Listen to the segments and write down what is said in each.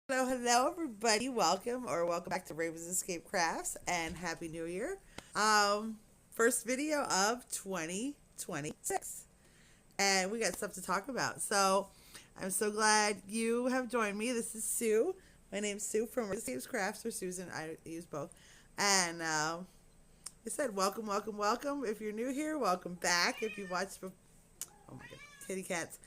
Hello, everybody. Welcome back to Raven's Escape Crafts, and Happy New Year. First video of 2026, and we got stuff to talk about. So, I'm so glad you have joined me. This is Sue. My name's Sue from Raven's Escape Crafts, or Susan. I use both. And I said, welcome. If you're new here, welcome back. If you watched, oh my god, kitty cats.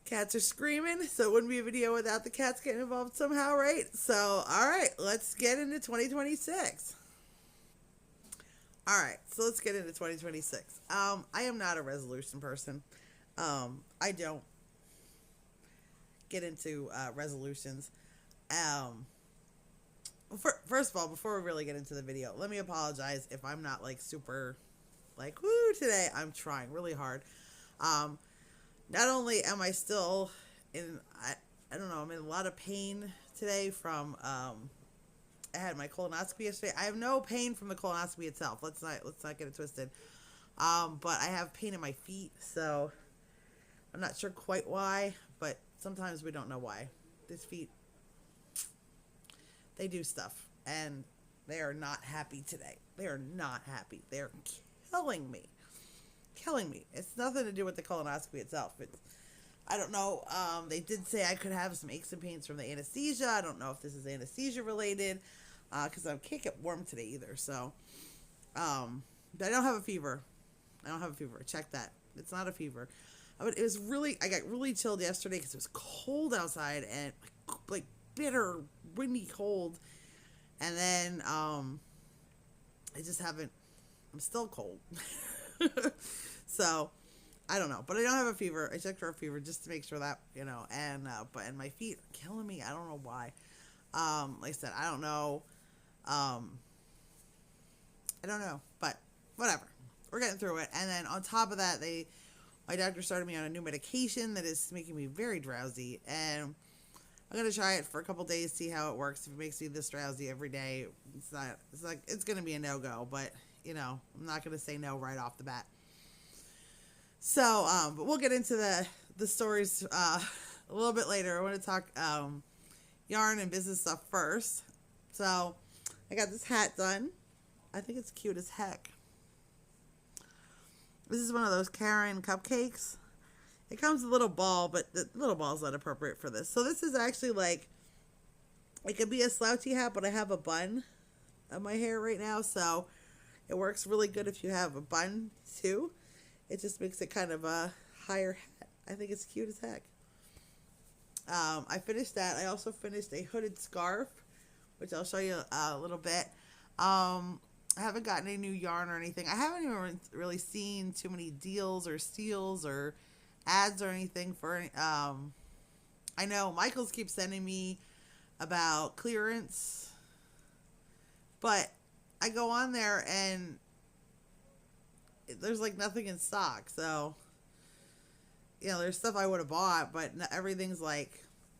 Cats are screaming, so it wouldn't be a video without the cats getting involved somehow, right? So, all right, let's get into 2026. All right, so let's get into 2026. I am not a resolution person. I don't get into resolutions. Um, First of all, before we really get into the video, let me apologize if I'm not like super, like, woo today. I'm trying really hard. Um, Not only am I still in, I don't know, I'm in a lot of pain today from, I had my colonoscopy yesterday. I have no pain from the colonoscopy itself. Let's not get it twisted. But I have pain in my feet, so I'm not sure quite why, but sometimes we don't know why. These feet, they do stuff, and they are not happy today. They are not happy. They're killing me. Killing me. It's nothing to do with the colonoscopy itself. I don't know. They did say I could have some aches and pains from the anesthesia. I don't know if this is anesthesia related, because I can't get warm today either. So, but I don't have a fever. I don't have a fever. Check that. It's not a fever. It was really. I got really chilled yesterday because it was cold outside and like bitter, windy cold. And then I just haven't. I'm still cold. So I don't know, but I don't have a fever. I checked for a fever just to make sure that and my feet are killing me. I don't know why. Like I said, I don't know. I don't know, but whatever. We're getting through it. And then on top of that, my doctor started me on a new medication that is making me very drowsy, and I'm gonna try it for a couple days, see how it works. If it makes me this drowsy every day, it's gonna be a no go. But I'm not gonna say no right off the bat. So, but we'll get into the stories a little bit later. I want to talk yarn and business stuff first. So, I got this hat done. I think it's cute as heck. This is one of those Karen cupcakes. It comes with a little ball, but the little ball is not appropriate for this. So this is actually like, it could be a slouchy hat, but I have a bun on my hair right now, so it works really good if you have a bun too. It just makes it kind of a higher hat. I think it's cute as heck. I finished that. I also finished a hooded scarf, which I'll show you a little bit. I haven't gotten any new yarn or anything. I haven't even really seen too many deals or steals or ads or anything for. I know Michaels keeps sending me about clearance, but I go on there and there's like nothing in stock. So, there's stuff I would have bought, but everything's like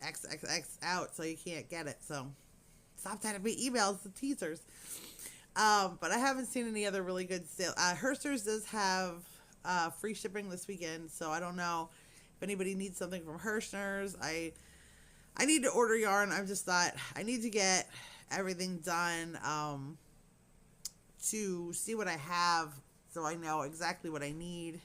XXX out, so you can't get it. So, stop sending me emails, the teasers. But I haven't seen any other really good sale. Herster's does have free shipping this weekend, so I don't know if anybody needs something from Herster's. I need to order yarn. I've just thought I need to get everything done to see what I have, so I know exactly what I need.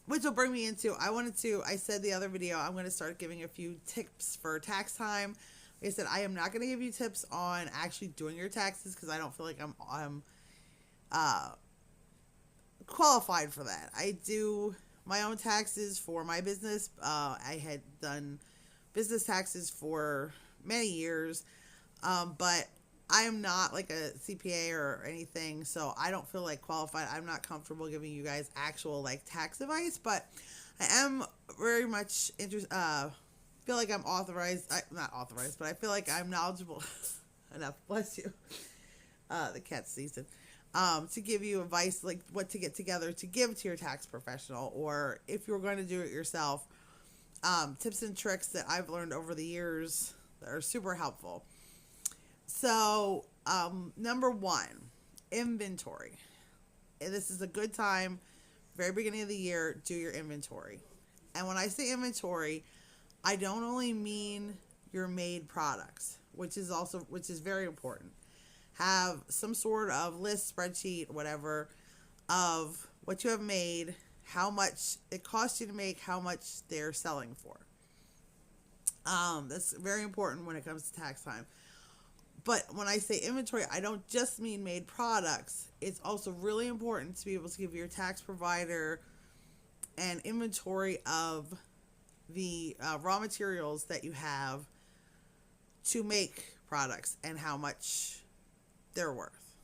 Which will bring me into, I said the other video, I'm going to start giving a few tips for tax time. Like I said, I am not going to give you tips on actually doing your taxes because I don't feel like I'm qualified for that. I do my own taxes for my business. I had done business taxes for many years, but I am not like a CPA or anything, so I don't feel like qualified. I'm not comfortable giving you guys actual like tax advice, but I am very much interested. Feel like I'm authorized. Not authorized, but I feel like I'm knowledgeable enough. Bless you. The cat's season. To give you advice like what to get together to give to your tax professional, or if you're going to do it yourself. Tips and tricks that I've learned over the years that are super helpful. So, number one, inventory. And this is a good time, very beginning of the year, do your inventory. And when I say inventory, I don't only mean your made products, which is very important. Have some sort of list, spreadsheet, whatever, of what you have made, how much it costs you to make, how much they're selling for. That's very important when it comes to tax time. But when I say inventory, I don't just mean made products. It's also really important to be able to give your tax provider an inventory of the raw materials that you have to make products and how much they're worth.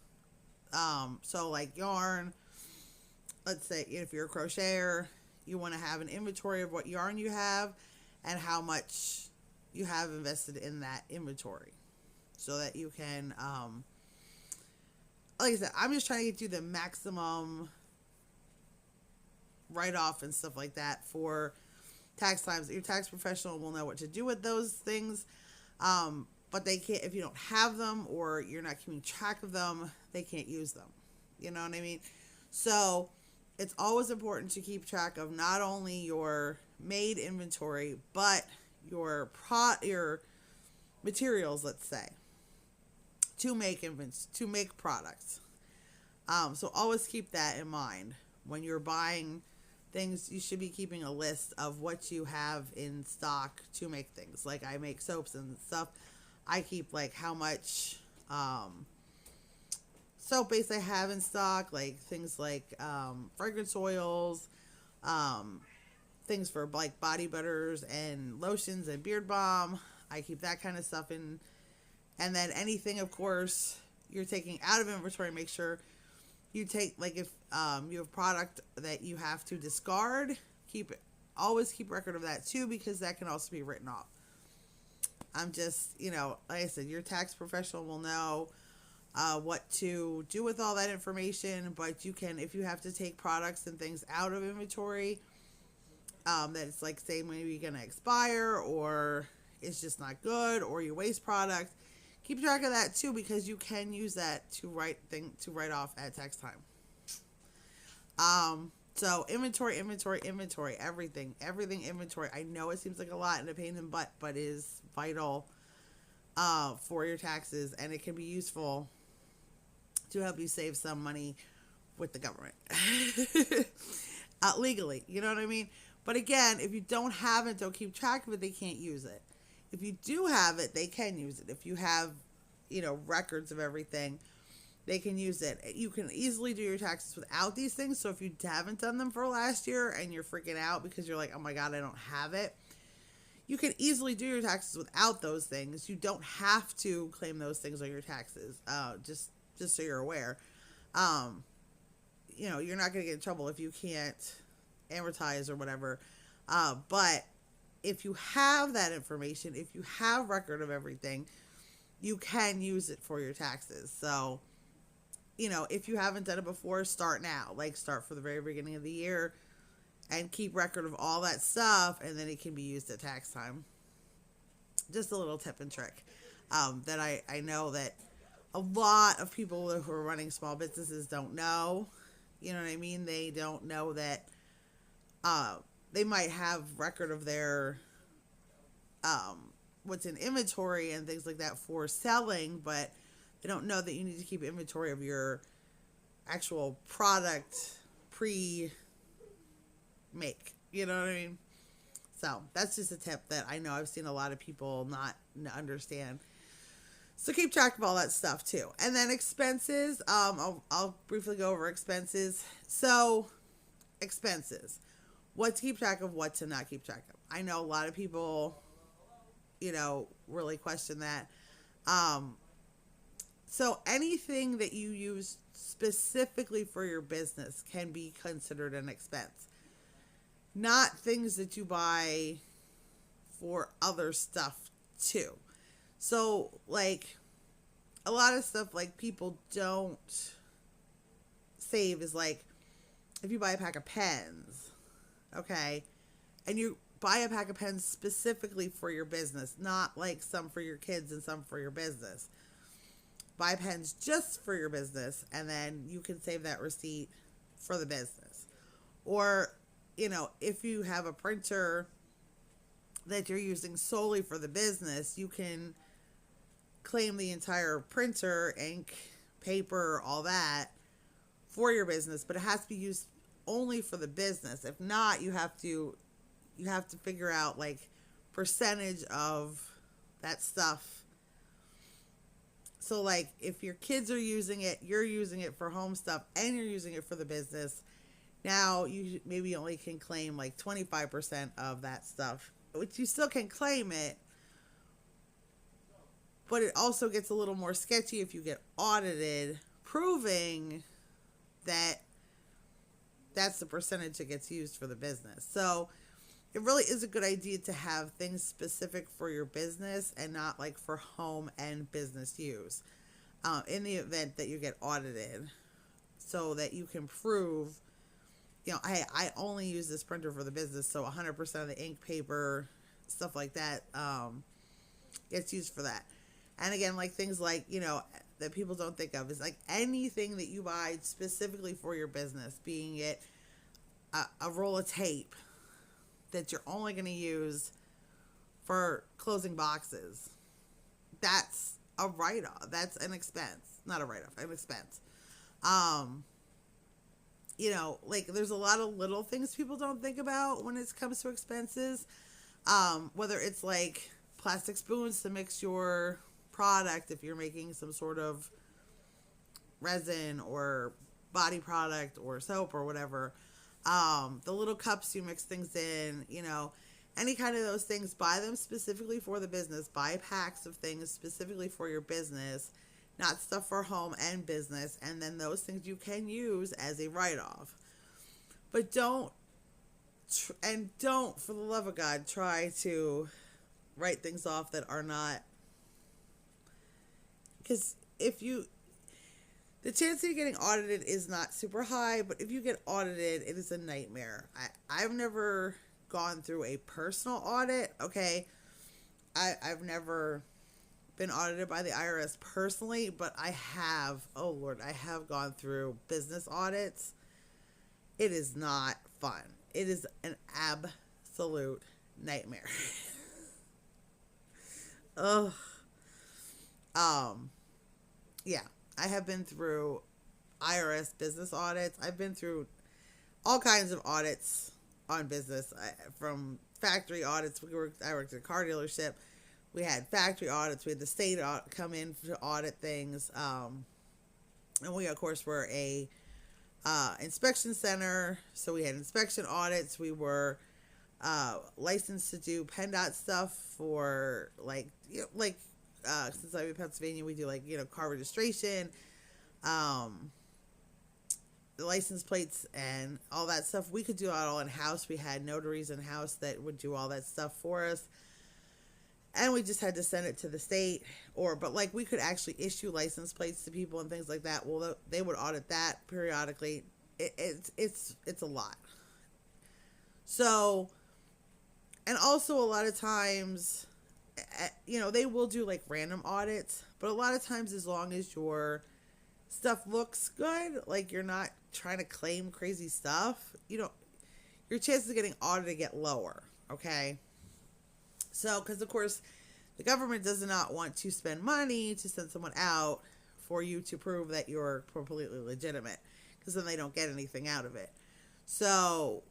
So like yarn, let's say if you're a crocheter, you want to have an inventory of what yarn you have and how much you have invested in that inventory so that you can, like I said, I'm just trying to get you the maximum write-off and stuff like that for tax times. Your tax professional will know what to do with those things, but they can't, if you don't have them or you're not keeping track of them, they can't use them. You know what I mean? So it's always important to keep track of not only your made inventory, but your materials, let's say, to make products. So always keep that in mind. When you're buying things, you should be keeping a list of what you have in stock to make things. Like I make soaps and stuff. I keep like how much soap base I have in stock, like things like fragrance oils, things for like body butters and lotions and beard balm. I keep that kind of stuff in. And then anything, of course, you're taking out of inventory, make sure you take, like if you have product that you have to discard, always keep record of that too, because that can also be written off. I'm just, like I said, your tax professional will know what to do with all that information, but you can, if you have to take products and things out of inventory, that it's like, say, maybe going to expire or it's just not good or you waste product, keep track of that too, because you can use that to write off at tax time. So inventory, everything inventory. I know it seems like a lot and a pain in the butt, but it is vital for your taxes, and it can be useful to help you save some money with the government legally. You know what I mean? But again, if you don't have it, don't keep track of it, they can't use it. If you do have it, they can use it. If you have, records of everything, they can use it. You can easily do your taxes without these things. So if you haven't done them for last year and you're freaking out because you're like, oh my God, I don't have it, you can easily do your taxes without those things. You don't have to claim those things on your taxes. Just so you're aware. You're not going to get in trouble if you can't amortize or whatever. But if you have that information, if you have record of everything, you can use it for your taxes. So, if you haven't done it before, start now. Like, start for the very beginning of the year and keep record of all that stuff, and then it can be used at tax time. Just a little tip and trick that I know that a lot of people who are running small businesses don't know. You know what I mean? They don't know that they might have record of their what's in inventory and things like that for selling, but they don't know that you need to keep inventory of your actual product pre-make. You know what I mean? So that's just a tip that I know I've seen a lot of people not understand. So keep track of all that stuff too. And then expenses. I'll briefly go over expenses. So expenses. What to keep track of, what to not keep track of. I know a lot of people, really question that. So anything that you use specifically for your business can be considered an expense. Not things that you buy for other stuff too. So, like, a lot of stuff, like, people don't save is, like, if you buy a pack of pens, okay, and you buy a pack of pens specifically for your business, not, like, some for your kids and some for your business. Buy pens just for your business, and then you can save that receipt for the business. Or, if you have a printer that you're using solely for the business, you can claim the entire printer, ink, paper, all that for your business, but it has to be used only for the business. If not, you have to figure out like percentage of that stuff. So like if your kids are using it, you're using it for home stuff and you're using it for the business, now you maybe only can claim like 25% of that stuff, which you still can claim it, but it also gets a little more sketchy if you get audited proving that that's the percentage that gets used for the business. So it really is a good idea to have things specific for your business and not like for home and business use in the event that you get audited, so that you can prove, I only use this printer for the business, so 100% of the ink, paper, stuff like that gets used for that. And again, like things like, that people don't think of is like anything that you buy specifically for your business, being it a roll of tape that you're only going to use for closing boxes. That's a write-off. That's an expense. Not a write-off, an expense. Like there's a lot of little things people don't think about when it comes to expenses. Whether it's like plastic spoons to mix your product if you're making some sort of resin or body product or soap or whatever. The little cups you mix things in, any kind of those things, buy them specifically for the business. Buy packs of things specifically for your business, not stuff for home and business. And then those things you can use as a write-off. But don't, for the love of God, try to write things off that are not, because the chance of you getting audited is not super high, but if you get audited, it is a nightmare. I've never gone through a personal audit, okay? I've never been audited by the IRS personally, but I have gone through business audits. It is not fun. It is an absolute nightmare. Ugh. Yeah, I have been through IRS business audits. I've been through all kinds of audits on business, from factory audits. I worked at a car dealership. We had factory audits. We had the state come in to audit things. And we, of course, were a inspection center, so we had inspection audits. We were licensed to do PennDOT stuff for since I'm in Pennsylvania, we do car registration, the license plates and all that stuff. We could do it all in-house. We had notaries in-house that would do all that stuff for us. And we just had to send it to the state, but we could actually issue license plates to people and things like that. Well, they would audit that periodically. It's a lot. So, and also a lot of times, they will do random audits, but a lot of times, as long as your stuff looks good, you're not trying to claim crazy stuff, your chances of getting audited get lower. Okay. So, because of course, the government does not want to spend money to send someone out for you to prove that you're completely legitimate, because then they don't get anything out of it. So,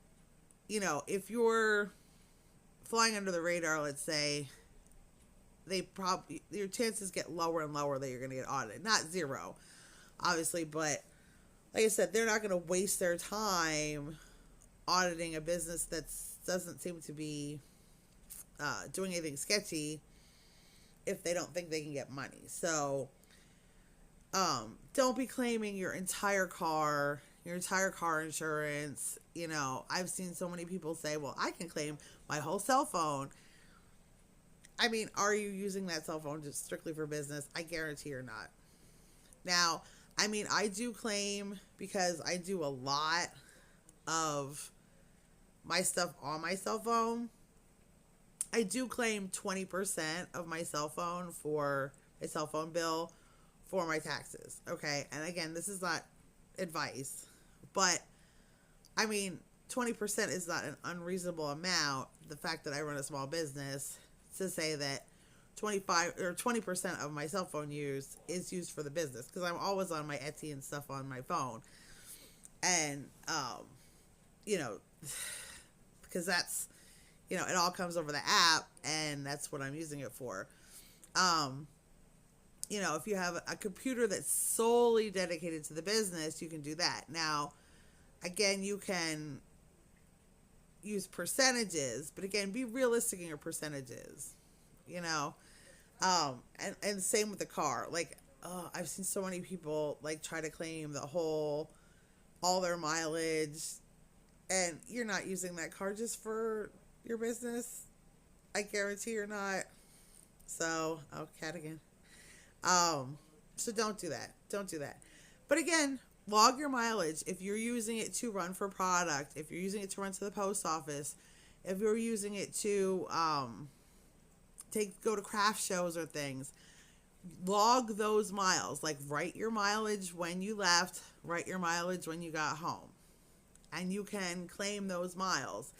if you're flying under the radar, let's say, your chances get lower and lower that you're going to get audited. Not zero, obviously, but like I said, they're not going to waste their time auditing a business that doesn't seem to be doing anything sketchy if they don't think they can get money. So, don't be claiming your entire car insurance. I've seen so many people say, well, I can claim my whole cell phone. I mean, are you using that cell phone just strictly for business? I guarantee you're not. Now, I mean, I do claim, because I do a lot of my stuff on my cell phone. I do claim 20% of my cell phone for a cell phone bill for my taxes. Okay. And again, this is not advice, but I mean, 20% is not an unreasonable amount. The fact that I run a small business, to say that 25 or 20% of my cell phone use is used for the business, because I'm always on my Etsy and stuff on my phone. And, you know, because that's, you know, it all comes over the app, and that's what I'm using it for. You know, if you have a computer that's solely dedicated to the business, you can do that. Now, again, you can use percentages, but again, be realistic in your percentages, you know. And same with the car. Like, I've seen so many people like try to claim all their mileage, and you're not using that car just for your business. I guarantee you're not. So, cat again. So don't do that. Don't do that. But again, log your mileage. If you're using it to run for product, if you're using it to run to the post office, if you're using it to go to craft shows or things, log those miles. Like, write your mileage when you left, write your mileage when you got home, and you can claim those miles.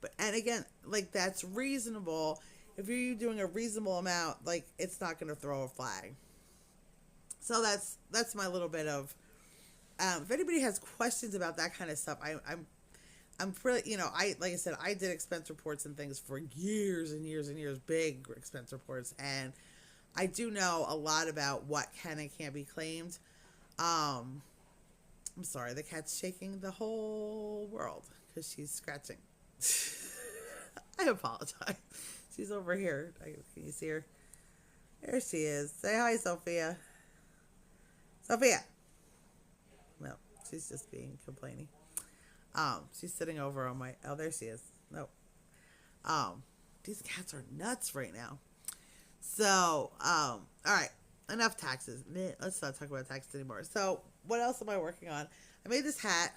But, and again, like, that's reasonable. If you're doing a reasonable amount, like, it's not going to throw a flag. So that's my little bit of, if anybody has questions about that kind of stuff, I'm pretty, you know, like I said, I did expense reports and things for years and years and years, big expense reports, and I do know a lot about what can and can't be claimed. I'm sorry, the cat's shaking the whole world because she's scratching. I apologize. She's over here. Can you see her? There she is. Say hi, Sophia. Sophia. No, she's just being complaining. She's sitting over on my, there she is. Nope. These cats are nuts right now. So, all right, enough taxes. Let's not talk about taxes anymore. So, what else am I working on? I made this hat.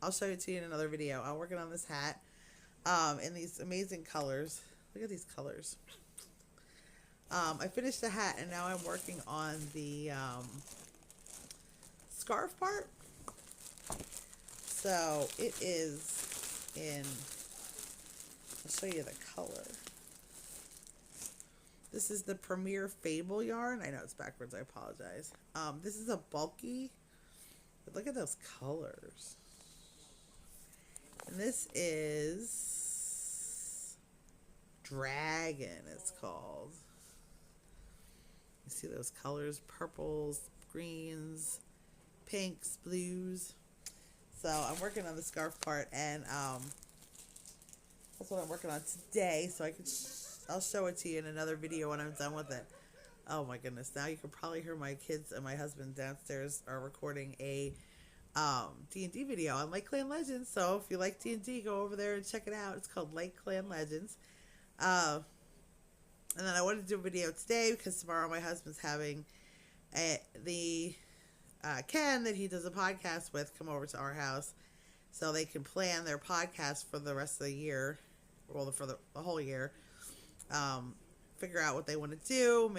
I'll show it to you in another video. I'm working on this hat, in these amazing colors. Look at these colors. I finished the hat, and now I'm working on the, scarf part. So it is in, I'll show you the color. This is the Premier Fable yarn. I know it's backwards, I apologize. This is a bulky, but look at those colors. And this is Dragon, it's called. You see those colors, purples, greens, pinks, blues. So I'm working on the scarf part, and that's what I'm working on today. So I'll show it to you in another video when I'm done with it. Oh my goodness! Now you can probably hear my kids and my husband downstairs are recording a D&D video on Light Clan Legends. So if you like D&D, go over there and check it out. It's called Light Clan Legends. And then I wanted to do a video today because tomorrow my husband's having Ken, that he does a podcast with, come over to our house so they can plan their podcast for the rest of the year, well, for the whole year. Figure out what they want to do,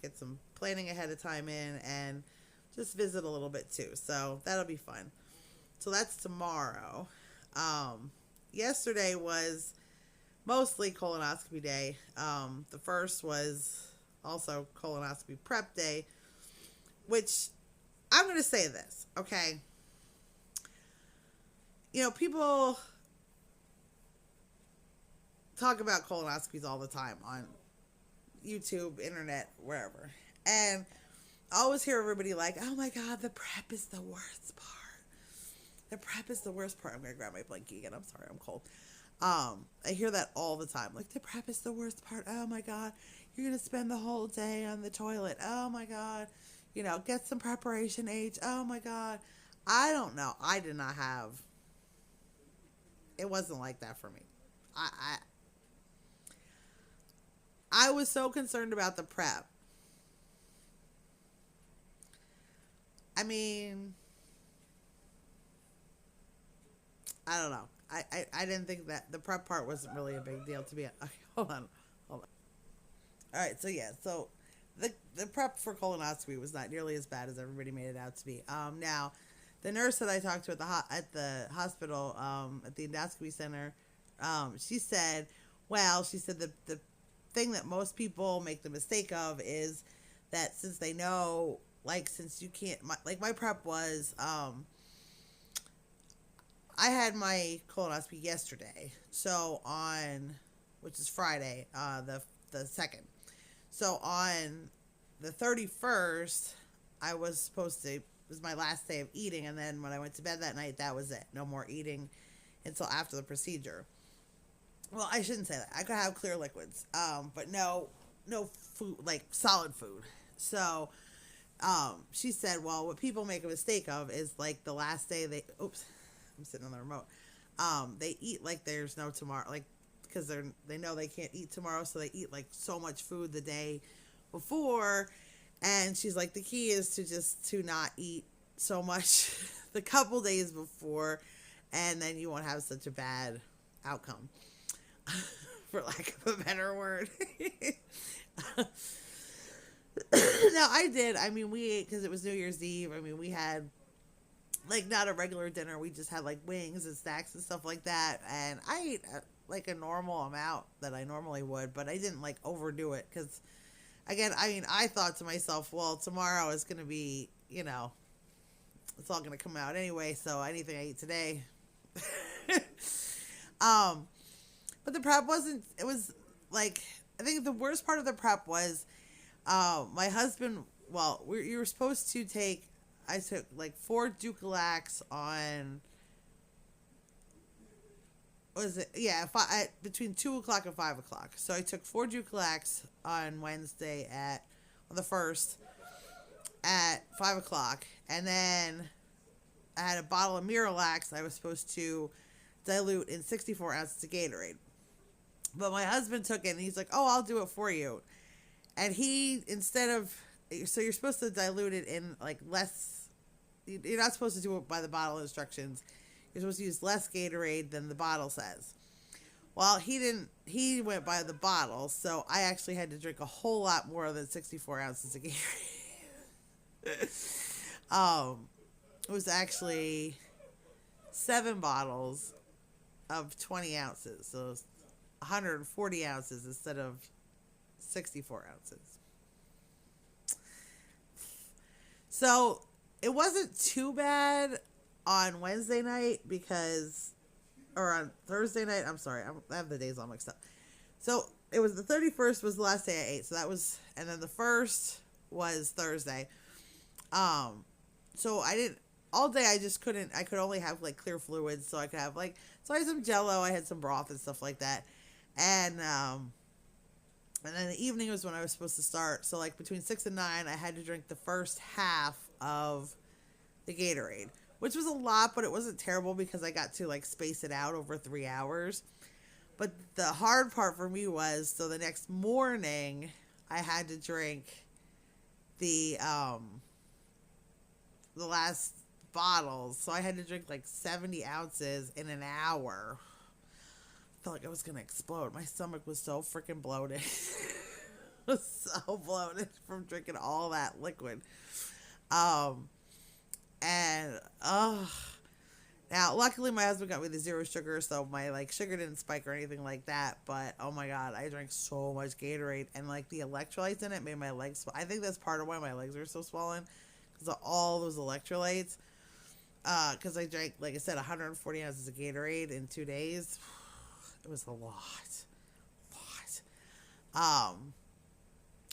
get some planning ahead of time in, and just visit a little bit too. So that'll be fun. So that's tomorrow. Yesterday was mostly colonoscopy day. The first was also colonoscopy prep day, which I'm going to say this, okay? You know, people talk about colonoscopies all the time on YouTube, internet, wherever. And I always hear everybody like, oh my God, the prep is the worst part. The prep is the worst part. I'm going to grab my blankie again. I'm sorry, I'm cold. I hear that all the time. Like, the prep is the worst part. Oh my God, you're going to spend the whole day on the toilet. Oh my God. You know, get some preparation H. Oh my God. I don't know. I did not have, it wasn't like that for me. I was so concerned about the prep. I mean, I don't know. I didn't think that the prep part wasn't really a big deal to be. Okay, hold on. All right. So yeah. So the prep for colonoscopy was not nearly as bad as everybody made it out to be. Now, the nurse that I talked to at the hospital, at the endoscopy center, she said, well, she said the thing that most people make the mistake of is that since they know, like, since you can't, my prep was, I had my colonoscopy yesterday, so which is Friday, the 2nd. So on the 31st, I was supposed to, it was my last day of eating, and then when I went to bed that night, that was it. No more eating until after the procedure. Well, I shouldn't say that. I could have clear liquids, but no food, like solid food. So, she said, well, what people make a mistake of is like the last day I'm sitting on the remote. They eat like there's no tomorrow, like, because they know they can't eat tomorrow, so they eat like so much food the day before. And she's like, the key is to not eat so much the couple days before, and then you won't have such a bad outcome, for lack of a better word. Now, I did. I mean, we ate because it was New Year's Eve. I mean, we had, like, not a regular dinner. We just had, like, wings and snacks and stuff like that. And I ate, like, a normal amount that I normally would, but I didn't, like, overdo it because, again, I mean, I thought to myself, well, tomorrow is going to be, you know, it's all going to come out anyway, so anything I eat today. But the prep wasn't, it was, like, I think the worst part of the prep was, my husband, well, you were supposed to take, I took like 4 Dulcolax on, what was it? Yeah, between 2 o'clock and 5 o'clock. So I took 4 Dulcolax on Wednesday on the 1st at 5 o'clock. And then I had a bottle of Miralax I was supposed to dilute in 64 ounces of Gatorade. But my husband took it and he's like, oh, I'll do it for you. And he, so you're supposed to dilute it in like less, you're not supposed to do it by the bottle instructions. You're supposed to use less Gatorade than the bottle says. Well, he went by the bottle, so I actually had to drink a whole lot more than 64 ounces of Gatorade. It was actually 7 bottles of 20 ounces, so it was 140 ounces instead of 64 ounces. So it wasn't too bad on Wednesday night or on Thursday night. I'm sorry, I have the days all mixed up. So it was the 31st was the last day I ate. So that was, and then the 1st was Thursday. So I didn't, all day I could only have like clear fluids. So I could have so I had some Jello, I had some broth and stuff like that. And then the evening was when I was supposed to start. So like between 6 and 9, I had to drink the first half of the Gatorade, which was a lot, but it wasn't terrible because I got to like space it out over 3 hours. But the hard part for me was, so the next morning I had to drink the last bottles. So I had to drink like 70 ounces in an hour. I felt like I was going to explode. My stomach was so freaking bloated. It was so bloated from drinking all that liquid. Now, luckily my husband got me the 0 sugar, so my like sugar didn't spike or anything like that. But oh my god, I drank so much Gatorade, and like the electrolytes in it made my legs I think that's part of why my legs are so swollen, because of all those electrolytes. Because I drank, like I said, 140 ounces of Gatorade in 2 days. It was a lot.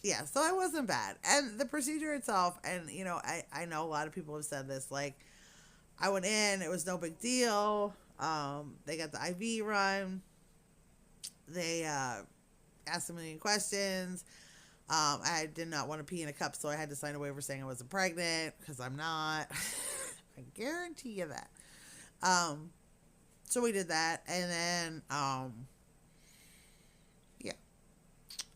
Yeah, so it wasn't bad. And the procedure itself, and you know, I know a lot of people have said this, like, I went in, it was no big deal. They got the IV run. They asked a million questions. I did not want to pee in a cup, so I had to sign a waiver saying I wasn't pregnant, because I'm not. I guarantee you that. So we did that, and then, yeah.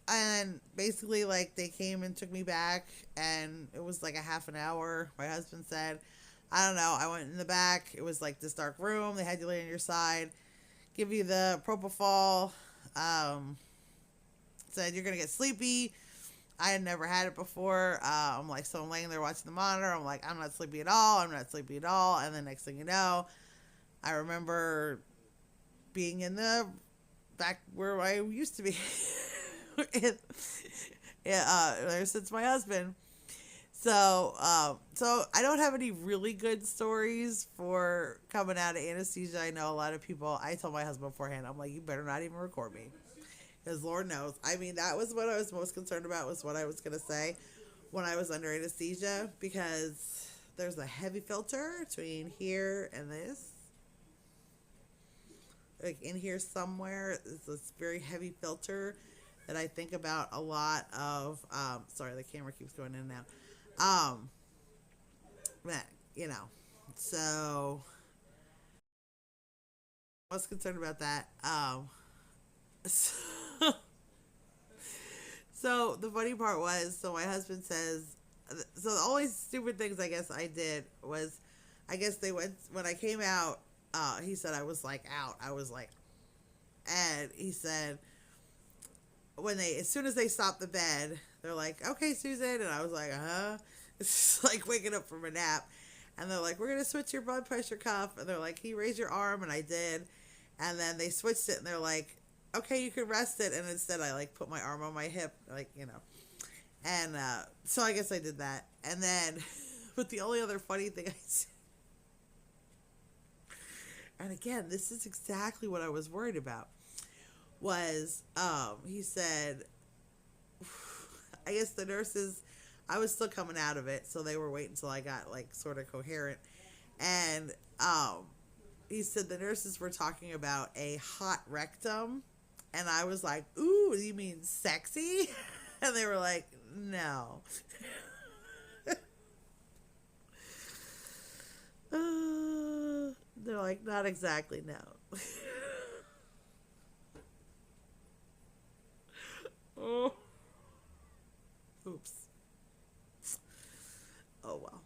And basically, like, they came and took me back, and it was like a half an hour. My husband said, I don't know, I went in the back. It was like this dark room. They had you lay on your side, give you the propofol, said you're going to get sleepy. I had never had it before. I'm like, so I'm laying there watching the monitor. I'm like, I'm not sleepy at all. I'm not sleepy at all. And the next thing you know, I remember being in the back where I used to be. Ever since my husband. So I don't have any really good stories for coming out of anesthesia. I know a lot of people. I told my husband beforehand, I'm like, you better not even record me, because Lord knows. I mean, that was what I was most concerned about. Was what I was gonna say when I was under anesthesia, because there's a heavy filter between here and this. Like in here somewhere is this very heavy filter that I think about a lot of. Sorry, the camera keeps going in and out. But, so I was concerned about that. So, so the funny part was, so my husband says, so the only stupid things I guess I did was, I guess they went, when I came out, he said I was like out. I was like, and he said, as soon as they stopped the bed, they're like, okay, Susan. And I was like, it's like waking up from a nap. And they're like, we're going to switch your blood pressure cuff. And they're like, can you raise your arm? And I did. And then they switched it and they're like, okay, you can rest it. And instead I like put my arm on my hip, and, so I guess I did that. And then, but the only other funny thing I did, and again, this is exactly what I was worried about, was, he said, I guess the nurses, I was still coming out of it, so they were waiting until I got like sort of coherent. And he said the nurses were talking about a hot rectum, and I was like, ooh, you mean sexy? And they were like, no. They're like, not exactly, no. Oh. Oops. Oh, well.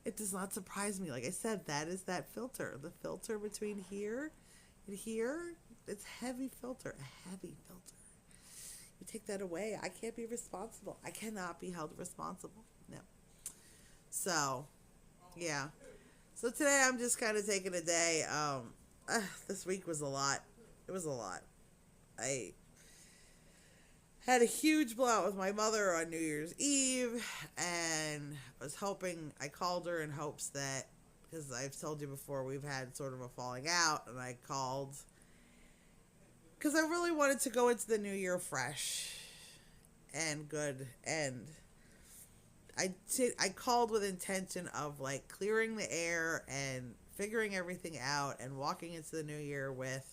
It does not surprise me. Like I said, that is that filter. The filter between here and here, it's heavy filter. A heavy filter. You take that away, I can't be responsible. I cannot be held responsible. No. So, yeah. So today I'm just kind of taking a day. This week was a lot. It was a lot. I had a huge blowout with my mother on New Year's Eve, and I called her in hopes that, because I've told you before, we've had sort of a falling out, and I called because I really wanted to go into the new year fresh and good, and I called with intention of like clearing the air and figuring everything out and walking into the new year with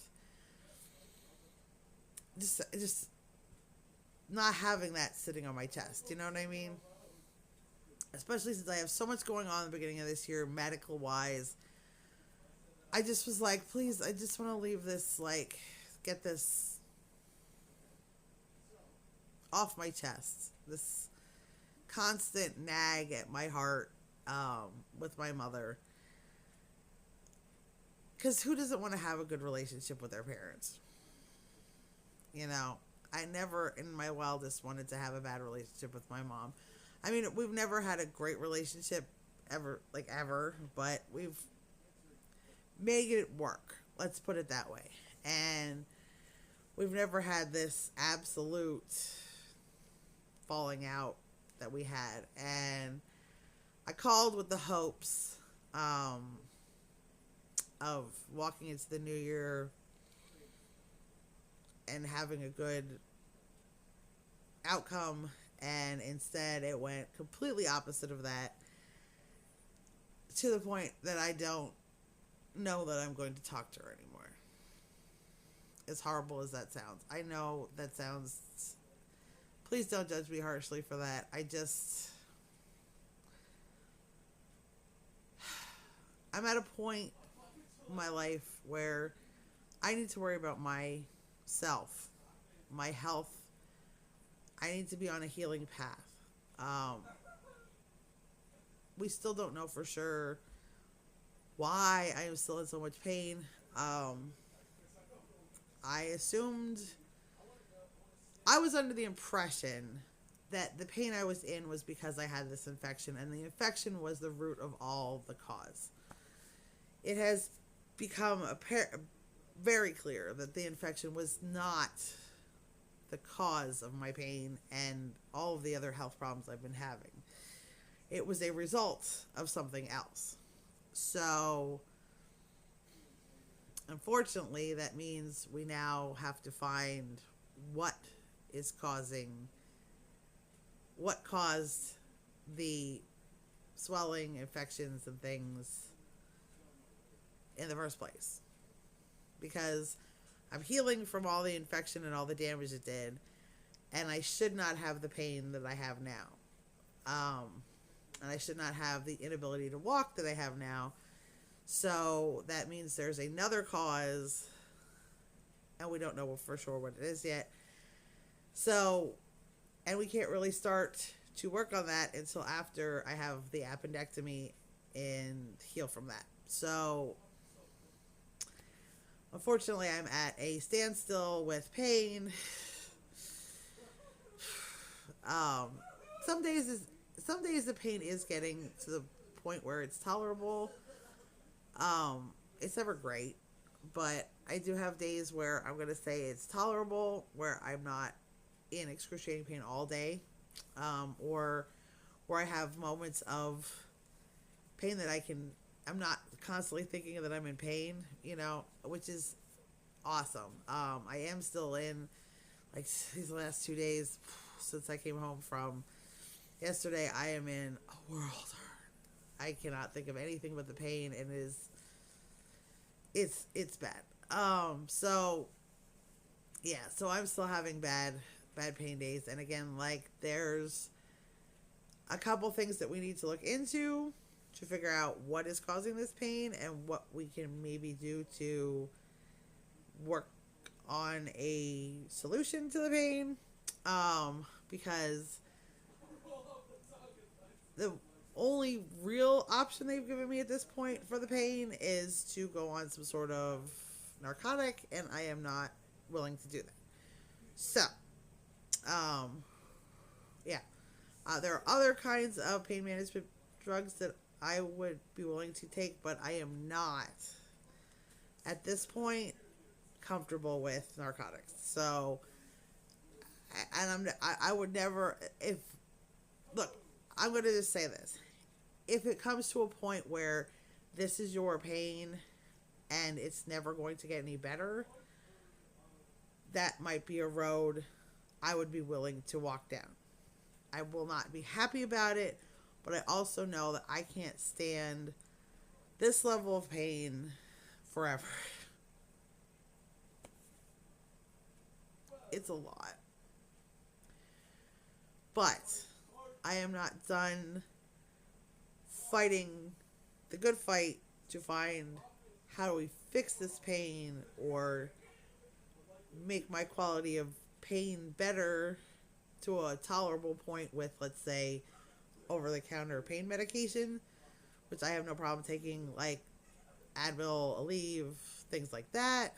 just not having that sitting on my chest. You know what I mean? Especially since I have so much going on in the beginning of this year, medical wise. I just was like, please, I just want to leave this, like, get this off my chest. This constant nag at my heart with my mother. Because who doesn't want to have a good relationship with their parents? You know, I never in my wildest wanted to have a bad relationship with my mom. I mean, we've never had a great relationship ever, but we've made it work. Let's put it that way. And we've never had this absolute falling out that we had. And I called with the hopes of walking into the new year and having a good outcome, and instead it went completely opposite of that, to the point that I don't know that I'm going to talk to her anymore. As horrible as that sounds. I know that sounds... Please don't judge me harshly for that. I'm at a point in my life where I need to worry about myself, my health. I need to be on a healing path. We still don't know for sure why I am still in so much pain. I was under the impression that the pain I was in was because I had this infection, and the infection was the root of all the cause. It has become very clear that the infection was not the cause of my pain and all of the other health problems I've been having. It was a result of something else. So, unfortunately, that means we now have to find what caused the swelling, infections, and things in the first place. Because I'm healing from all the infection and all the damage it did, and I should not have the pain that I have now. And I should not have the inability to walk that I have now. So that means there's another cause, and we don't know for sure what it is yet. So, and we can't really start to work on that until after I have the appendectomy and heal from that. So, unfortunately, I'm at a standstill with pain. Some days the pain is getting to the point where it's tolerable. It's never great, but I do have days where I'm going to say it's tolerable, where I'm not in excruciating pain all day, or where I have moments of pain that I'm not constantly thinking that I'm in pain, which is awesome. I am still in, like, these last 2 days since I came home from yesterday, I am in a world hurt. I cannot think of anything but the pain, and it's bad. So I'm still having bad pain days, and again, like, there's a couple things that we need to look into to figure out what is causing this pain and what we can maybe do to work on a solution to the pain, because the only real option they've given me at this point for the pain is to go on some sort of narcotic, and I am not willing to do that. So, there are other kinds of pain management drugs that I would be willing to take, but I am not, at this point, comfortable with narcotics. So, and I would never, I'm going to just say this. If it comes to a point where this is your pain and it's never going to get any better, that might be a road I would be willing to walk down. I will not be happy about it, but I also know that I can't stand this level of pain forever. It's a lot. But I am not done fighting the good fight to find how do we fix this pain or make my quality of pain better to a tolerable point with, let's say, over-the-counter pain medication, which I have no problem taking, like Advil, Aleve, things like that.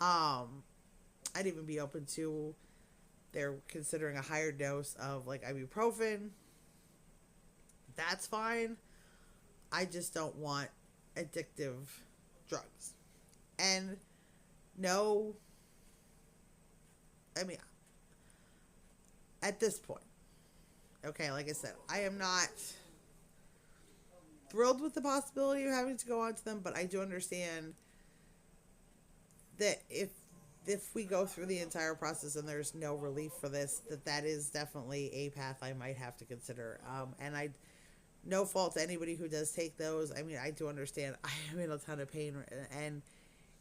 I'd even be open to, they're considering a higher dose of, like, ibuprofen. That's fine. I just don't want addictive drugs. And no, I mean, at this point, okay, like I said, I am not thrilled with the possibility of having to go on to them, but I do understand that if we go through the entire process and there's no relief for this, that is definitely a path I might have to consider. And no fault to anybody who does take those. I mean, I do understand I am in a ton of pain, and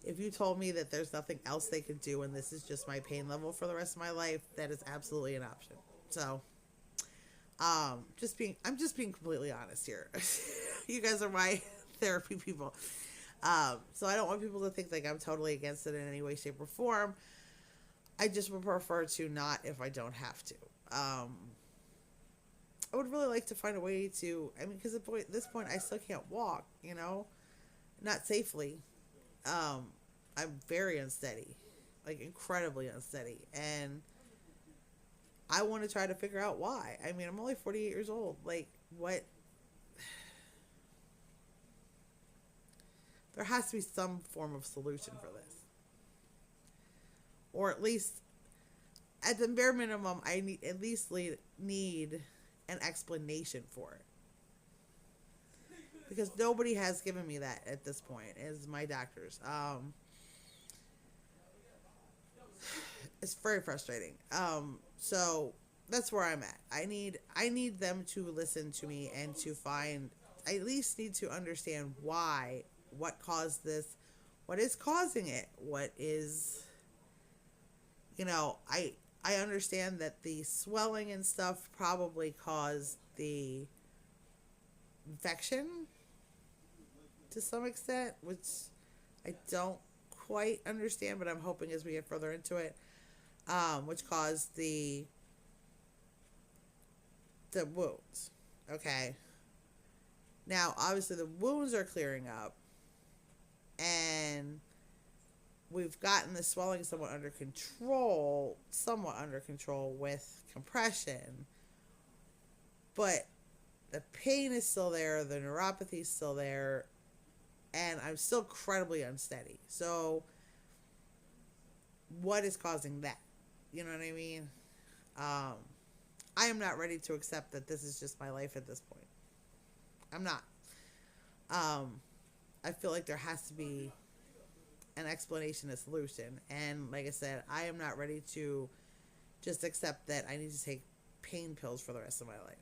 if you told me that there's nothing else they could do and this is just my pain level for the rest of my life, that is absolutely an option. So, I'm just being completely honest here. You guys are my therapy people. So I don't want people to think like I'm totally against it in any way, shape, or form. I just would prefer to not if I don't have to. I would really like to find a way to, because at this point I still can't walk, not safely. I'm very unsteady, like incredibly unsteady. And I want to try to figure out why. I mean, I'm only 48 years old. Like, what? There has to be some form of solution for this. Or at least, at the bare minimum, I need at least need an explanation for it. Because nobody has given me that at this point, as my doctors. It's very frustrating. So that's where I'm at. I need them to listen to me and to find. I at least need to understand why, what caused this, what is causing it, what is. I understand that the swelling and stuff probably caused the infection to some extent, which I don't quite understand, but I'm hoping as we get further into it, which caused the wounds. Okay. Now, obviously, the wounds are clearing up, and we've gotten the swelling somewhat under control with compression, but the pain is still there, the neuropathy is still there, and I'm still incredibly unsteady. So, what is causing that? You know what I mean? I am not ready to accept that this is just my life at this point. I'm not. I feel like there has to be an explanation, a solution. And like I said, I am not ready to just accept that I need to take pain pills for the rest of my life.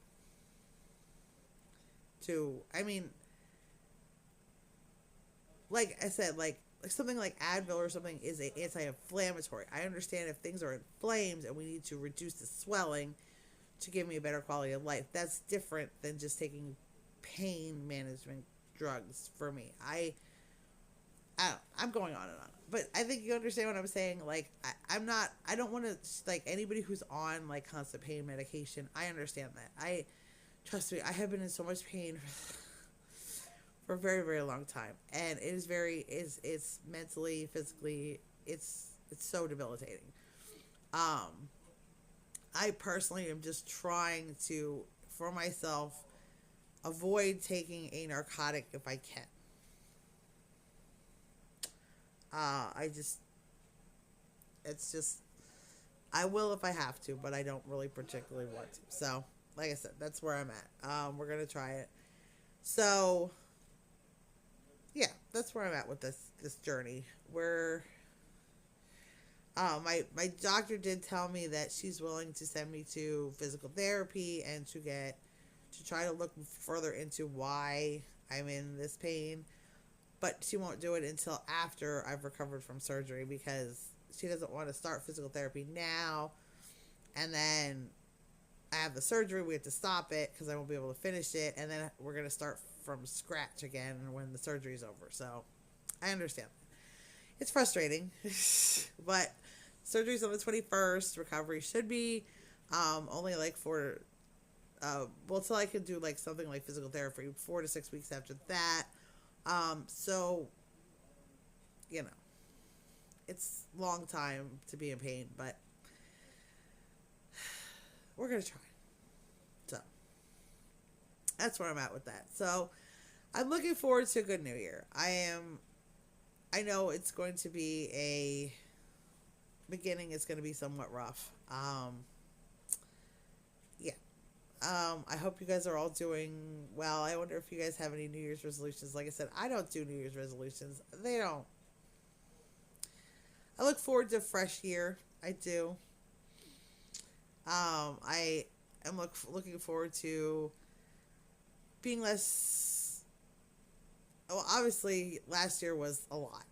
Like I said, like something like Advil or something is an anti-inflammatory. I understand if things are inflamed and we need to reduce the swelling to give me a better quality of life. That's different than just taking pain management drugs for me. I'm going on and on, but I think you understand what I'm saying. Like, I don't want to, like, anybody who's on, like, constant pain medication, I understand that. Trust me, I have been in so much pain for a very, very long time, and it is it's mentally, physically, it's so debilitating. I personally am just trying to, for myself, avoid taking a narcotic if I can. I will if I have to, but I don't really particularly want to. So, like I said, that's where I'm at. We're going to try it. So, yeah, that's where I'm at with this journey. My doctor did tell me that she's willing to send me to physical therapy and to try to look further into why I'm in this pain. But she won't do it until after I've recovered from surgery because she doesn't want to start physical therapy now. And then I have the surgery. We have to stop it because I won't be able to finish it. And then we're going to start from scratch again when the surgery's over. So I understand. It's frustrating. But surgery's on the 21st. Recovery should be only like till I could do like something like physical therapy 4 to 6 weeks after that. So, it's a long time to be in pain, but we're going to try. So, that's where I'm at with that. So, I'm looking forward to a good new year. I know it's going to be beginning is going to be somewhat rough. I hope you guys are all doing well. I wonder if you guys have any New Year's resolutions. Like I said, I don't do New Year's resolutions. They don't. I look forward to a fresh year. I do. I am looking forward to being less. Well, obviously, last year was a lot.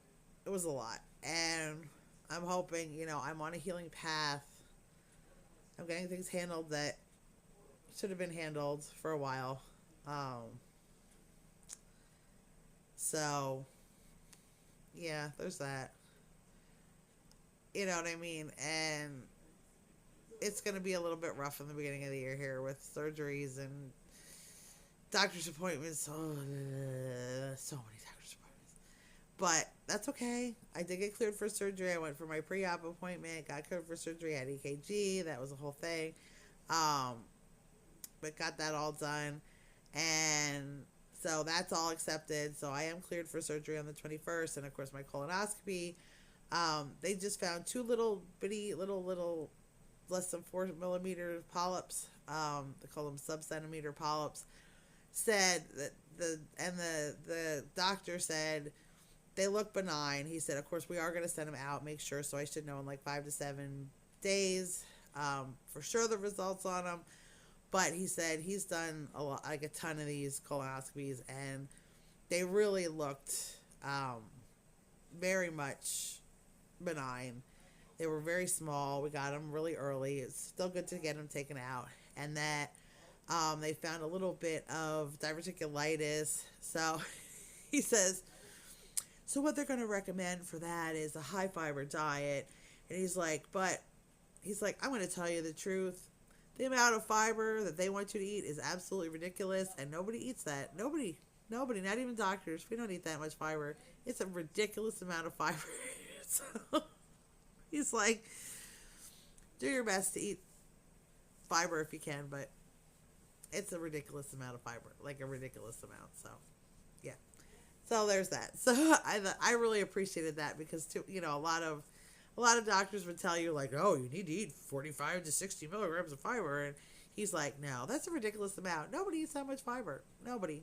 It was a lot. And I'm hoping, I'm on a healing path. I'm getting things handled that should have been handled for a while. So, yeah, there's that. You know what I mean? And it's going to be a little bit rough in the beginning of the year here with surgeries and doctor's appointments. Oh, so many doctor's appointments. But that's okay. I did get cleared for surgery. I went for my pre-op appointment, got cleared for surgery, had EKG. That was a whole thing. Um, but got that all done. And so that's all accepted. So I am cleared for surgery on the 21st. And of course, my colonoscopy. They just found two little bitty, little less than 4 millimeter polyps. They call them sub-centimeter polyps. Said that the doctor said they look benign. He said, of course, we are going to send them out, make sure. So I should know in like 5 to 7 days for sure the results on them. But he said he's done a ton of these colonoscopies, and they really looked very much benign. They were very small. We got them really early. It's still good to get them taken out. And that they found a little bit of diverticulitis. So he says, so what they're going to recommend for that is a high fiber diet. And he's like, I'm going to tell you the truth. The amount of fiber that they want you to eat is absolutely ridiculous, and nobody eats that. Nobody, not even doctors. We don't eat that much fiber. It's a ridiculous amount of fiber. So he's like, do your best to eat fiber if you can, but it's a ridiculous amount of fiber, like a ridiculous amount. So, yeah. So there's that. So I really appreciated that because, a lot of doctors would tell you, like, oh, you need to eat 45 to 60 milligrams of fiber. And he's like, no, that's a ridiculous amount. Nobody eats that much fiber. Nobody.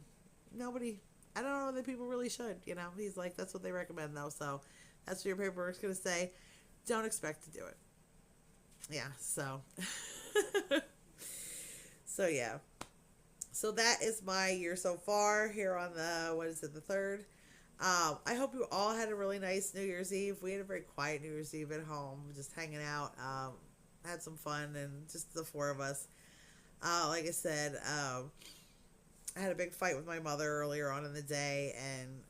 I don't know that people really should, He's like, that's what they recommend, though. So that's what your paperwork's going to say. Don't expect to do it. Yeah, so. So, yeah. So that is my year so far here on the 3rd. I hope you all had a really nice New Year's Eve. We had a very quiet New Year's Eve at home, just hanging out. Had some fun, and just the 4 of us. Like I said, I had a big fight with my mother earlier on in the day, and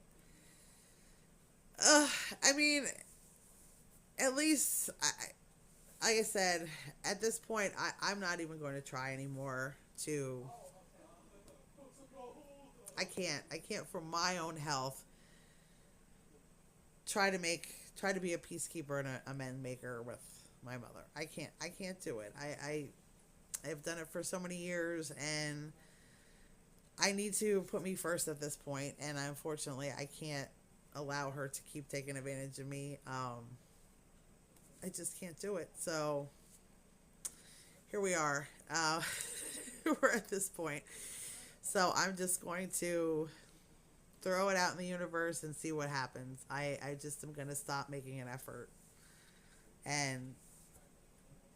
I mean, at least, like I said, at this point, I'm not even going to try anymore to. I can't for my own health try to be a peacekeeper and a amend maker with my mother. I can't do it. I've done it for so many years, and I need to put me first at this point, and unfortunately I can't allow her to keep taking advantage of me. I just can't do it. So here we are. We're at this point. So I'm just going to throw it out in the universe and see what happens. I just am going to stop making an effort and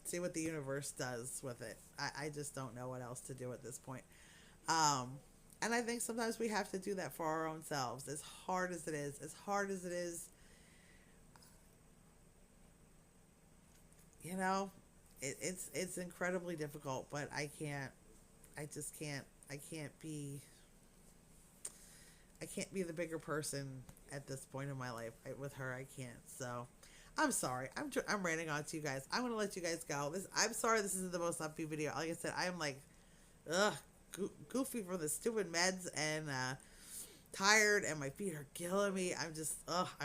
see what the universe does with it. I just don't know what else to do at this point. And I think sometimes we have to do that for our own selves. As hard as it is, it's incredibly difficult, but I can't be the bigger person at this point in my life. With her, I can't. So, I'm sorry. I'm ranting on to you guys. I'm going to let you guys go. I'm sorry this isn't the most upbeat video. Like I said, I am like, goofy from the stupid meds and tired, and my feet are killing me. I'm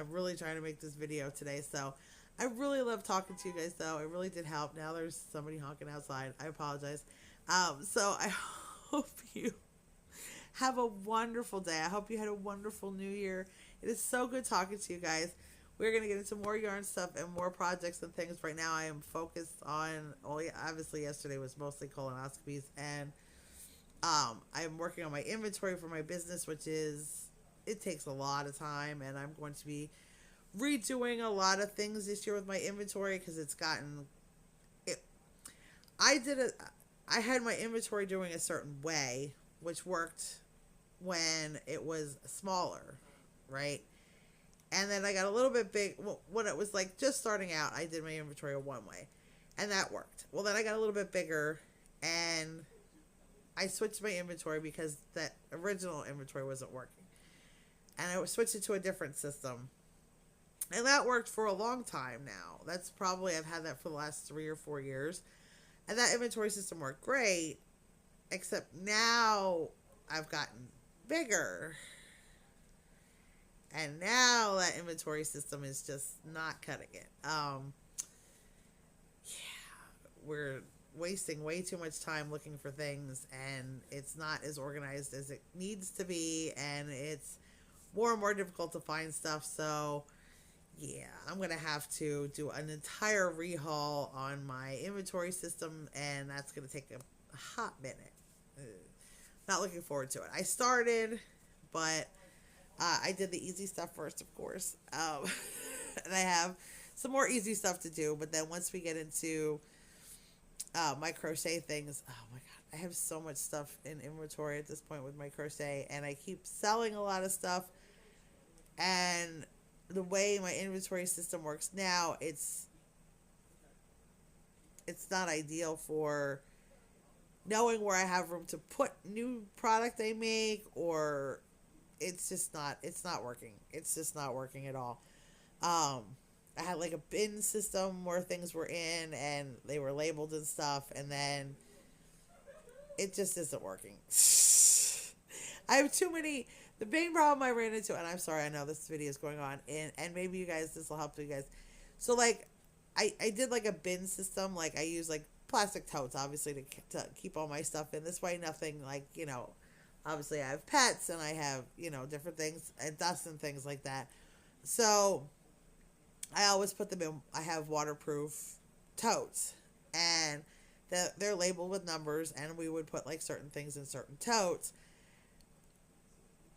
really trying to make this video today. So, I really love talking to you guys, though. It really did help. Now there's somebody honking outside. I apologize. So, I hope you have a wonderful day. I hope you had a wonderful New Year. It is so good talking to you guys. We're going to get into more yarn stuff and more projects and things. Right now, I am focused on, obviously yesterday was mostly colonoscopies, and I'm working on my inventory for my business, it takes a lot of time, and I'm going to be redoing a lot of things this year with my inventory because it's gotten, I had my inventory doing a certain way, which worked when it was smaller, right? And then I got a little bit big. When it was like just starting out, I did my inventory one way, and that worked. Well, then I got a little bit bigger, and I switched my inventory because that original inventory wasn't working. And I switched it to a different system. And that worked for a long time now. That's probably, I've had that for the last 3 or 4 years. And that inventory system worked great, except now I've gotten bigger. And now that inventory system is just not cutting it. We're wasting way too much time looking for things, and it's not as organized as it needs to be, and it's more and more difficult to find stuff. So yeah, I'm gonna have to do an entire rehaul on my inventory system, and that's gonna take a hot minute. Not looking forward to it. I started, but I did the easy stuff first, of course, and I have some more easy stuff to do. But then once we get into my crochet things, oh my god, I have so much stuff in inventory at this point with my crochet, and I keep selling a lot of stuff. And the way my inventory system works now, it's not ideal for knowing where I have room to put new product I make, or it's not working. It's just not working at all. I had like a bin system where things were in and they were labeled and stuff, and then it just isn't working. I have too many. The main problem I ran into, and I'm sorry, I know this video is going on, and maybe you guys, this will help you guys. So like, I did like a bin system. Like I use like plastic totes, obviously, to keep all my stuff in. This way, nothing like, obviously I have pets and I have, different things and dust and things like that. So I always put them in, I have waterproof totes, and they're labeled with numbers, and we would put like certain things in certain totes,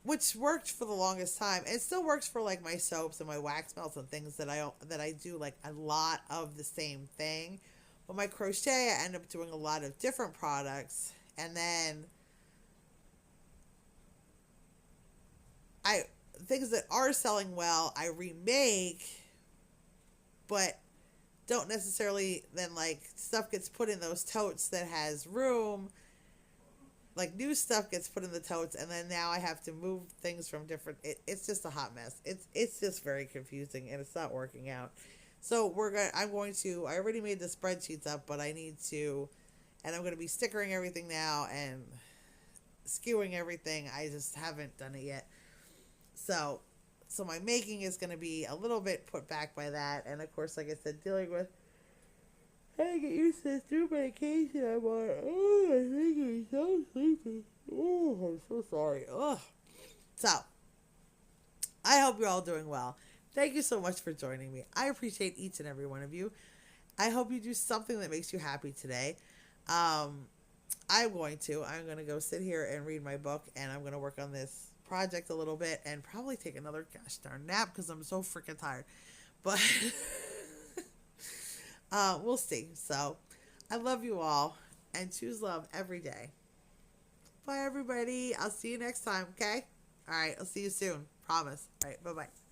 which worked for the longest time. It still works for like my soaps and my wax melts and things that I do like a lot of the same thing. But my crochet, I end up doing a lot of different products, and then things that are selling well, I remake, but don't necessarily then, like, stuff gets put in those totes that has room. Like, new stuff gets put in the totes, and then now I have to move things from different... It's just a hot mess. It's just very confusing, and it's not working out. So I already made the spreadsheets up, but I need to... And I'm going to be stickering everything now and skewing everything. I just haven't done it yet. So my making is going to be a little bit put back by that. And, of course, like I said, dealing with... I get used to this new medication I'm on. Oh, I think I'm so sleepy. Oh, I'm so sorry. Ugh. So, I hope you're all doing well. Thank you so much for joining me. I appreciate each and every one of you. I hope you do something that makes you happy today. I'm going to go sit here and read my book, and I'm going to work on this project a little bit and probably take another gosh darn nap because I'm so freaking tired. But we'll see. So I love you all, and choose love every day. Bye, everybody. I'll see you next time, okay? All right, I'll see you soon. Promise. All right, bye-bye.